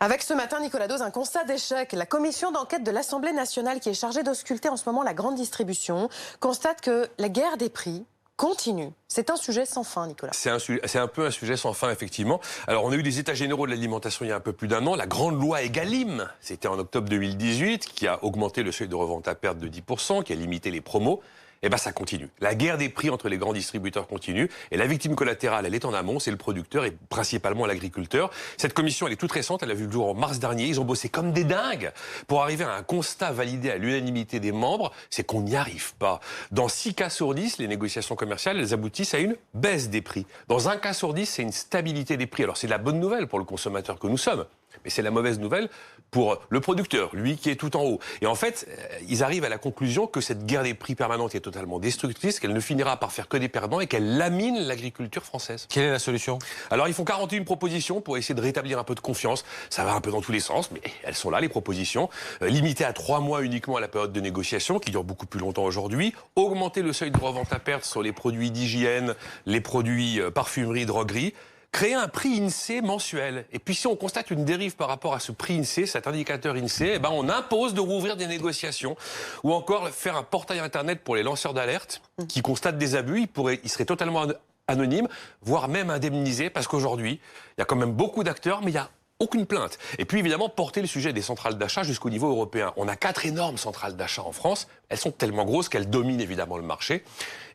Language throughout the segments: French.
Avec ce matin, Nicolas Dose, un constat d'échec. La commission d'enquête de l'Assemblée nationale, qui est chargée d'ausculter en ce moment la grande distribution, constate que la guerre des prix continue. C'est un sujet sans fin, Nicolas. C'est un peu un sujet sans fin, effectivement. Alors, on a eu des états généraux de l'alimentation il y a un peu plus d'un an. La grande loi Egalim, c'était en octobre 2018, qui a augmenté le seuil de revente à perte de 10%, qui a limité les promos. Eh bien, ça continue. La guerre des prix entre les grands distributeurs continue. Et la victime collatérale, elle est en amont, c'est le producteur et principalement l'agriculteur. Cette commission, elle est toute récente, elle a vu le jour en mars dernier. Ils ont bossé comme des dingues pour arriver à un constat validé à l'unanimité des membres, c'est qu'on n'y arrive pas. Dans 6 cas sur 10, les négociations commerciales, elles aboutissent à une baisse des prix. Dans un cas sur 10, c'est une stabilité des prix. Alors, c'est de la bonne nouvelle pour le consommateur que nous sommes. Mais c'est la mauvaise nouvelle pour le producteur, lui qui est tout en haut. Et en fait, ils arrivent à la conclusion que cette guerre des prix permanente est totalement destructrice, qu'elle ne finira par faire que des perdants et qu'elle lamine l'agriculture française. Quelle est la solution? Alors, ils font 41 propositions pour essayer de rétablir un peu de confiance. Ça va un peu dans tous les sens, mais elles sont là, les propositions. Limitées à 3 mois uniquement à la période de négociation, qui dure beaucoup plus longtemps aujourd'hui. Augmenter le seuil de revente à perte sur les produits d'hygiène, les produits parfumerie, droguerie. Créer un prix INSEE mensuel. Et puis si on constate une dérive par rapport à ce prix INSEE, cet indicateur INSEE, eh ben on impose de rouvrir des négociations. Ou encore faire un portail internet pour les lanceurs d'alerte qui constatent des abus. Ils seraient totalement anonymes, voire même indemnisés, parce qu'aujourd'hui, il y a quand même beaucoup d'acteurs, mais il y a aucune plainte. Et puis évidemment, porter le sujet des centrales d'achat jusqu'au niveau européen. On a 4 énormes centrales d'achat en France. Elles sont tellement grosses qu'elles dominent évidemment le marché.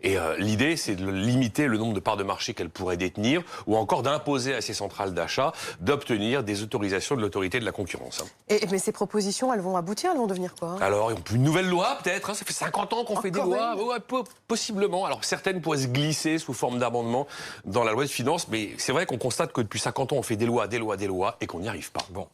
Et l'idée, c'est de limiter le nombre de parts de marché qu'elles pourraient détenir, ou encore d'imposer à ces centrales d'achat d'obtenir des autorisations de l'autorité de la concurrence. Mais ces propositions, elles vont aboutir, elles vont devenir quoi? Alors, une nouvelle loi peut-être, ça fait 50 ans qu'on fait des lois, possiblement. Alors certaines pourraient se glisser sous forme d'amendement dans la loi de finances, mais c'est vrai qu'on constate que depuis 50 ans, on fait des lois, et qu'on n'y arrive pas. Bon.